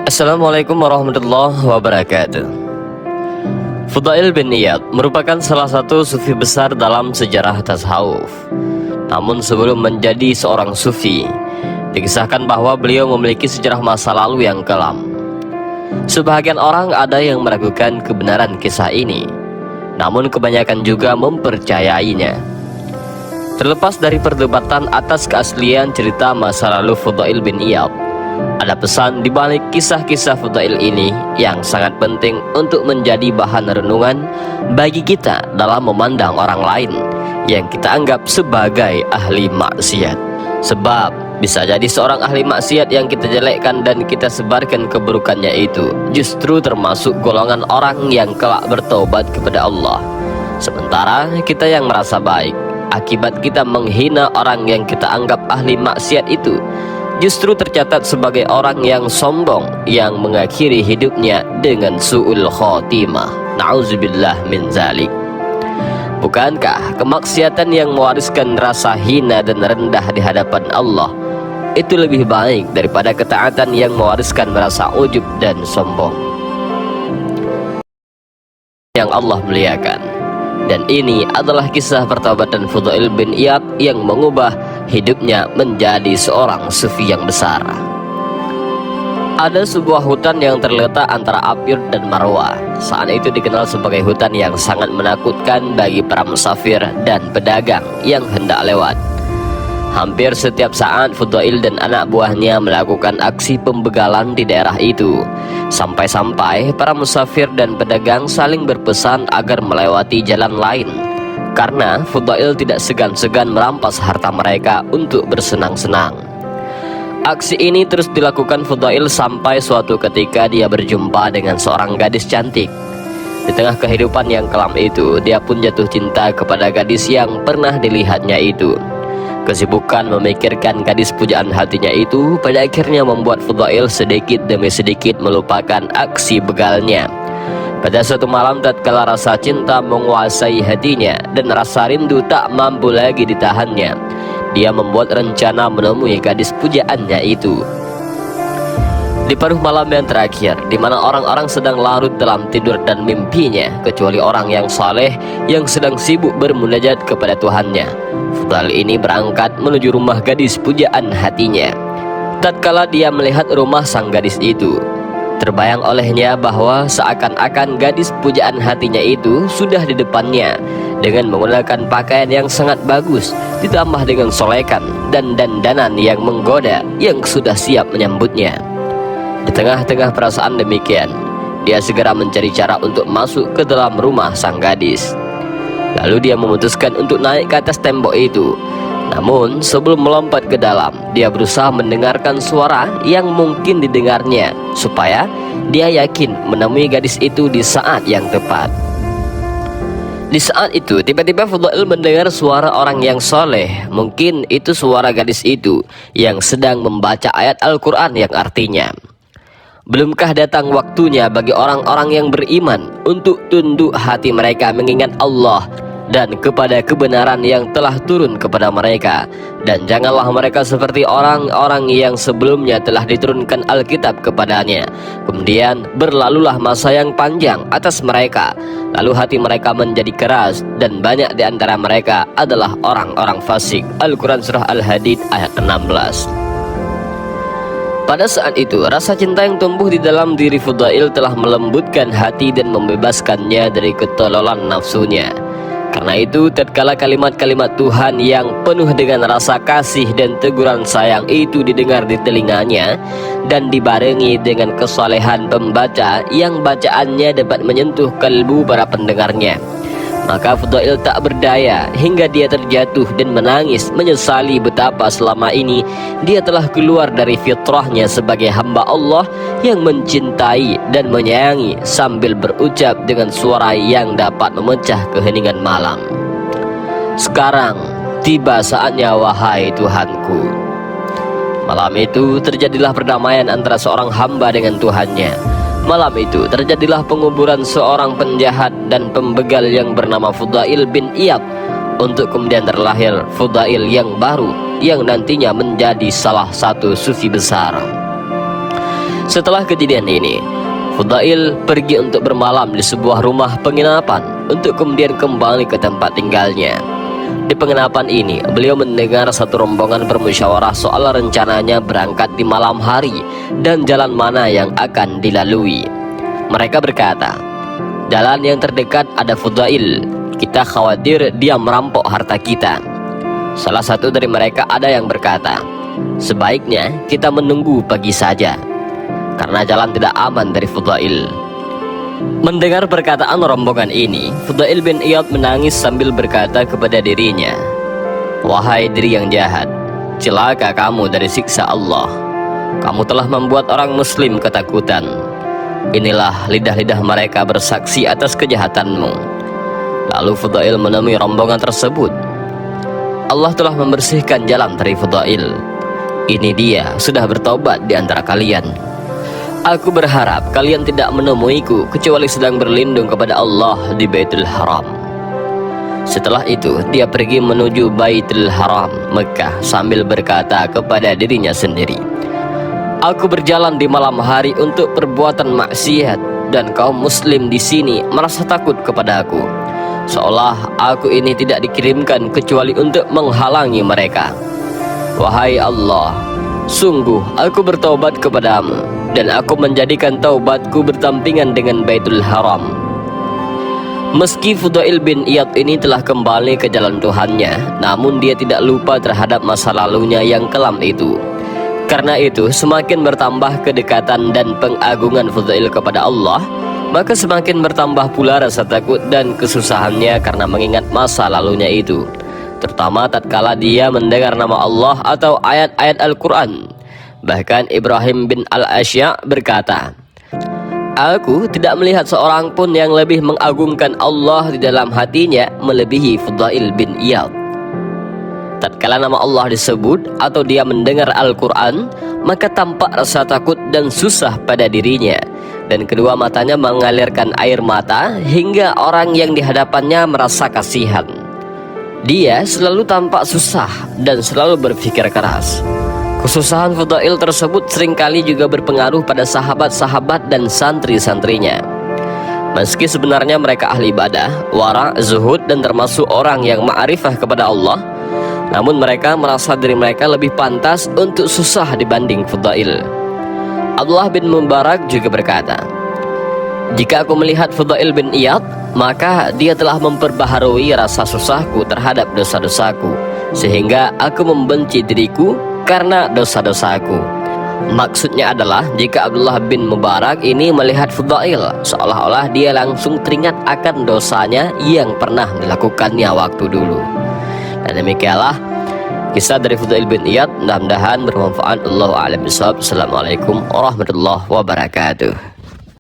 Assalamualaikum warahmatullahi wabarakatuh. Fudail bin Iyad merupakan salah satu sufi besar dalam sejarah tasawuf. Namun sebelum menjadi seorang sufi, dikisahkan bahwa beliau memiliki sejarah masa lalu yang kelam. Sebagian orang ada yang meragukan kebenaran kisah ini, namun kebanyakan juga mempercayainya. Terlepas dari perdebatan atas keaslian cerita masa lalu Fudail bin Iyad, ada pesan di balik kisah-kisah Fudail ini yang sangat penting untuk menjadi bahan renungan bagi kita dalam memandang orang lain yang kita anggap sebagai ahli maksiat. Sebab bisa jadi seorang ahli maksiat yang kita jelekkan dan kita sebarkan keburukannya itu justru termasuk golongan orang yang kelak bertobat kepada Allah. Sementara kita yang merasa baik akibat kita menghina orang yang kita anggap ahli maksiat itu justru tercatat sebagai orang yang sombong yang mengakhiri hidupnya dengan su'ul khotimah. Na'udzubillah min zalik. Bukankah kemaksiatan yang mewariskan rasa hina dan rendah di hadapan Allah itu lebih baik daripada ketaatan yang mewariskan rasa ujub dan sombong yang Allah muliakan? Dan ini adalah kisah pertobatan Fudail bin Iyad yang mengubah hidupnya menjadi seorang sufi yang besar. Ada sebuah hutan yang terletak antara Apir dan Marwah. Saat itu dikenal sebagai hutan yang sangat menakutkan bagi para musafir dan pedagang yang hendak lewat. Hampir setiap saat Fudail dan anak buahnya melakukan aksi pembegalan di daerah itu. Sampai-sampai para musafir dan pedagang saling berpesan agar melewati jalan lain, karena Fudail tidak segan-segan merampas harta mereka untuk bersenang-senang. Aksi ini terus dilakukan Fudail sampai suatu ketika dia berjumpa dengan seorang gadis cantik. Di tengah kehidupan yang kelam itu, dia pun jatuh cinta kepada gadis yang pernah dilihatnya itu. Kesibukan memikirkan gadis pujaan hatinya itu pada akhirnya membuat Fudail sedikit demi sedikit melupakan aksi begalnya. Pada suatu malam tatkala rasa cinta menguasai hatinya dan rasa rindu tak mampu lagi ditahannya, dia membuat rencana menemui gadis pujaannya itu. Di paruh malam yang terakhir, di mana orang-orang sedang larut dalam tidur dan mimpinya, kecuali orang yang saleh yang sedang sibuk bermunajat kepada Tuhannya, Fudail ini berangkat menuju rumah gadis pujaan hatinya. Tatkala dia melihat rumah sang gadis itu, terbayang olehnya bahwa seakan-akan gadis pujaan hatinya itu sudah di depannya dengan menggunakan pakaian yang sangat bagus, ditambah dengan solekan dan dandanan yang menggoda yang sudah siap menyambutnya. Di tengah-tengah perasaan demikian, dia segera mencari cara untuk masuk ke dalam rumah sang gadis. Lalu dia memutuskan untuk naik ke atas tembok itu. Namun sebelum melompat ke dalam, dia berusaha mendengarkan suara yang mungkin didengarnya, supaya dia yakin menemui gadis itu di saat yang tepat. Di saat itu, tiba-tiba Fudail mendengar suara orang yang soleh. Mungkin itu suara gadis itu yang sedang membaca ayat Al-Quran yang artinya, "Belumkah datang waktunya bagi orang-orang yang beriman untuk tunduk hati mereka mengingat Allah dan kepada kebenaran yang telah turun kepada mereka, dan janganlah mereka seperti orang-orang yang sebelumnya telah diturunkan Alkitab kepadanya. Kemudian berlalulah masa yang panjang atas mereka, lalu hati mereka menjadi keras, dan banyak di antara mereka adalah orang-orang fasik." Al-Quran Surah Al-Hadid ayat 16. Pada saat itu, rasa cinta yang tumbuh di dalam diri Fudail telah melembutkan hati dan membebaskannya dari ketololan nafsunya. Karena itu, tatkala kalimat-kalimat Tuhan yang penuh dengan rasa kasih dan teguran sayang itu didengar di telinganya dan dibarengi dengan kesalehan pembaca yang bacaannya dapat menyentuh kalbu para pendengarnya, maka Fudail tak berdaya hingga dia terjatuh dan menangis menyesali betapa selama ini dia telah keluar dari fitrahnya sebagai hamba Allah yang mencintai dan menyayangi, sambil berucap dengan suara yang dapat memecah keheningan malam, "Sekarang tiba saatnya wahai Tuhanku." Malam itu terjadilah perdamaian antara seorang hamba dengan Tuhannya. Malam itu terjadilah penguburan seorang penjahat dan pembegal yang bernama Fudail bin Iyad, untuk kemudian terlahir Fudail yang baru yang nantinya menjadi salah satu sufi besar. Setelah kejadian ini, Fudail pergi untuk bermalam di sebuah rumah penginapan untuk kemudian kembali ke tempat tinggalnya. Di penginapan ini, beliau mendengar satu rombongan bermusyawarah soal rencananya berangkat di malam hari dan jalan mana yang akan dilalui. Mereka berkata, "Jalan yang terdekat ada Fudail. Kita khawatir dia merampok harta kita." Salah satu dari mereka ada yang berkata, "Sebaiknya kita menunggu pagi saja, karena jalan tidak aman dari Fudail." Mendengar perkataan rombongan ini, Fudail bin Iyad menangis sambil berkata kepada dirinya, "Wahai diri yang jahat, celaka kamu dari siksa Allah. Kamu telah membuat orang muslim ketakutan. Inilah lidah-lidah mereka bersaksi atas kejahatanmu." Lalu Fudail menemui rombongan tersebut. "Allah telah membersihkan jalan dari Fudail. Ini dia sudah bertobat di antara kalian. Aku berharap kalian tidak menemuiku kecuali sedang berlindung kepada Allah di Baitul Haram." Setelah itu dia pergi menuju Baitul Haram, Mekah, sambil berkata kepada dirinya sendiri, "Aku berjalan di malam hari untuk perbuatan maksiat, dan kaum muslim di sini merasa takut kepadaku, seolah aku ini tidak dikirimkan kecuali untuk menghalangi mereka. Wahai Allah, sungguh aku bertaubat kepadamu, dan aku menjadikan taubatku bertampingan dengan Baitul Haram." Meski Fudail bin Iyad ini telah kembali ke jalan Tuhannya, namun dia tidak lupa terhadap masa lalunya yang kelam itu. Karena itu, semakin bertambah kedekatan dan pengagungan Fudail kepada Allah, maka semakin bertambah pula rasa takut dan kesusahannya karena mengingat masa lalunya itu, terutama tatkala dia mendengar nama Allah atau ayat-ayat Al-Quran. Bahkan Ibrahim bin Al-Asya' berkata, "Aku tidak melihat seorang pun yang lebih mengagungkan Allah di dalam hatinya melebihi Fudail bin Iyad." Tatkala nama Allah disebut atau dia mendengar Al-Quran, maka tampak rasa takut dan susah pada dirinya, dan kedua matanya mengalirkan air mata hingga orang yang di hadapannya merasa kasihan. Dia selalu tampak susah dan selalu berpikir keras. Kesusahan Fudail tersebut seringkali juga berpengaruh pada sahabat-sahabat dan santri-santrinya. Meski sebenarnya mereka ahli ibadah, wara', zuhud, dan termasuk orang yang ma'rifah kepada Allah, namun mereka merasa diri mereka lebih pantas untuk susah dibanding Fudail. Abdullah bin Mubarak juga berkata, "Jika aku melihat Fudail bin Iyad, maka dia telah memperbaharui rasa susahku terhadap dosa-dosaku, sehingga aku membenci diriku karena dosa-dosaku." Maksudnya adalah jika Abdullah bin Mubarak ini melihat Fudail, seolah-olah dia langsung teringat akan dosanya yang pernah dilakukannya waktu dulu. Dan demikianlah kisah dari Fudail bin Iyad. Mudah-mudahan bermanfaat. Allahu a'lam bishawab. Assalamualaikum warahmatullahi wabarakatuh.